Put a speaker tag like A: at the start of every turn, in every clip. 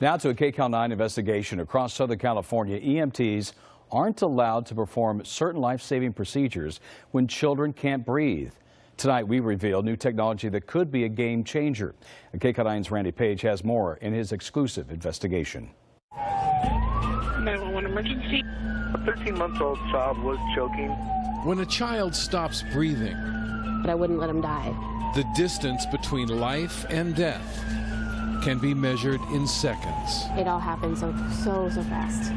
A: Now to a KCAL9 investigation. Across Southern California, EMTs aren't allowed to perform certain life-saving procedures when children can't breathe. Tonight, we reveal new technology that could be a game changer. And KCAL9's Randy Page has more in his exclusive investigation.
B: 911 emergency.
C: A 13-month-old child was choking.
D: When a child stops breathing,
E: but I wouldn't let him die.
D: The distance between life and death can be measured in seconds.
E: It all happened so fast.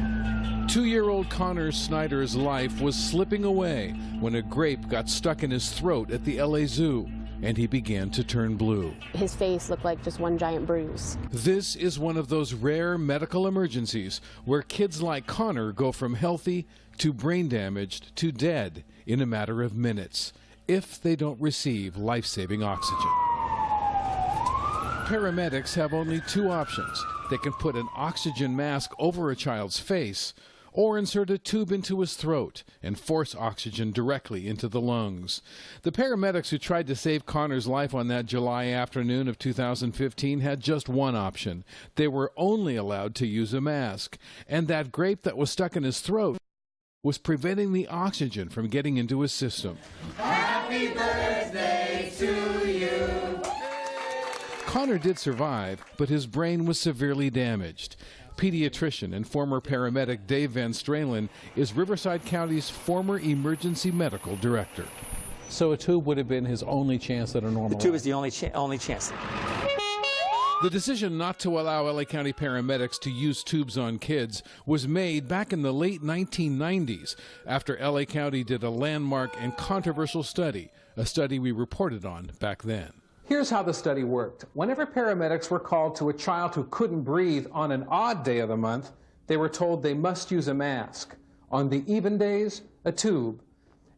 D: 2-year-old Connor Snyder's life was slipping away when a grape got stuck in his throat at the LA Zoo, and he began to turn blue.
E: His face looked like just one giant bruise.
D: This is one of those rare medical emergencies where kids like Connor go from healthy to brain damaged to dead in a matter of minutes if they don't receive life-saving oxygen. Paramedics have only two options. They can put an oxygen mask over a child's face or insert a tube into his throat and force oxygen directly into the lungs. The paramedics who tried to save Connor's life on that July afternoon of 2015 had just one option. They were only allowed to use a mask, and that grape that was stuck in his throat was preventing the oxygen from getting into his system.
F: Happy birthday to you.
D: Connor did survive, but his brain was severely damaged. Pediatrician and former paramedic Dave Van Stralen is Riverside County's former emergency medical director.
G: So a tube would have been his only chance at a normal life?
H: The tube is the only chance.
D: The decision not to allow LA County paramedics to use tubes on kids was made back in the late 1990s after LA County did a landmark and controversial study, a study we reported on back then.
G: Here's how the study worked. Whenever paramedics were called to a child who couldn't breathe on an odd day of the month, they were told they must use a mask. On the even days, a tube.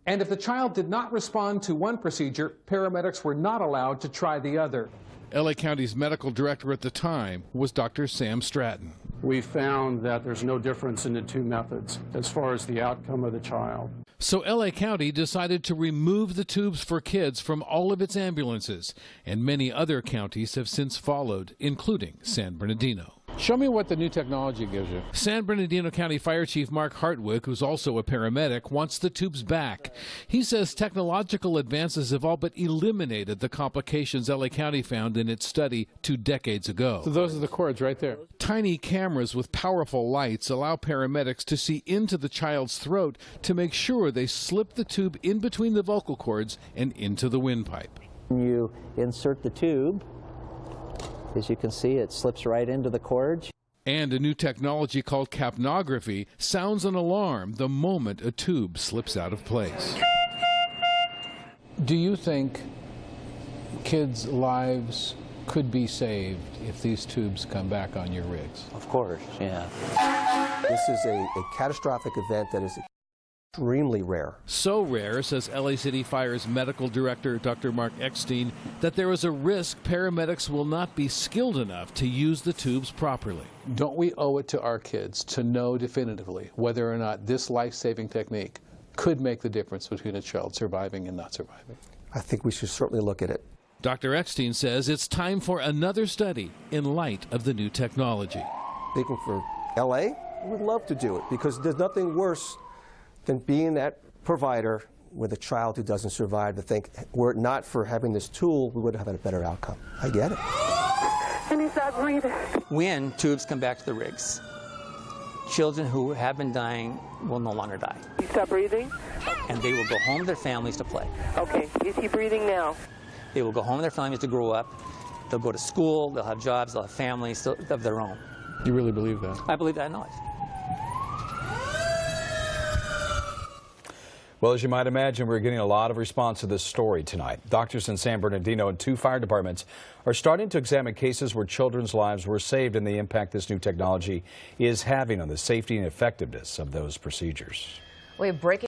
G: And if the child did not respond to one procedure, paramedics were not allowed to try the other.
D: LA County's medical director at the time was Dr. Sam Stratton.
I: We found that there's no difference in the two methods as far as the outcome of the child.
D: So LA County decided to remove the tubes for kids from all of its ambulances, and many other counties have since followed, including San Bernardino.
G: Show me what the new technology gives you.
D: San Bernardino County Fire Chief Mark Hartwick, who's also a paramedic, wants the tubes back. He says technological advances have all but eliminated the complications LA County found in its study 2 decades ago.
G: So those are the cords right there.
D: Tiny cameras with powerful lights allow paramedics to see into the child's throat to make sure they slip the tube in between the vocal cords and into the windpipe.
J: You insert the tube. As you can see, it slips right into the cord.
D: And a new technology called capnography sounds an alarm the moment a tube slips out of place.
G: Do you think kids' lives could be saved if these tubes come back on your rigs?
J: Of course, yeah.
K: This is a catastrophic event that is extremely rare.
D: So rare, says LA City Fire's medical director, Dr. Mark Eckstein, that there is a risk paramedics will not be skilled enough to use the tubes properly.
G: Don't we owe it to our kids to know definitively whether or not this life-saving technique could make the difference between a child surviving and not surviving?
K: I think we should certainly look at it.
D: Dr. Eckstein says it's time for another study in light of the new technology.
K: Speaking for LA, we'd love to do it because there's nothing worse than being that provider with a child who doesn't survive to think, were it not for having this tool, we would have had a better outcome. I get it.
B: And he's not breathing.
H: When tubes come back to the rigs, children who have been dying will no longer die.
B: He stopped breathing?
H: And they will go home to their families to play.
B: Okay, is he breathing now?
H: They will go home to their families to grow up. They'll go to school, they'll have jobs, they'll have families of their own.
G: You really believe that?
H: I believe that in life.
A: Well, as you might imagine, we're getting a lot of response to this story tonight. Doctors in San Bernardino and 2 fire departments are starting to examine cases where children's lives were saved and the impact this new technology is having on the safety and effectiveness of those procedures.
L: We have breaking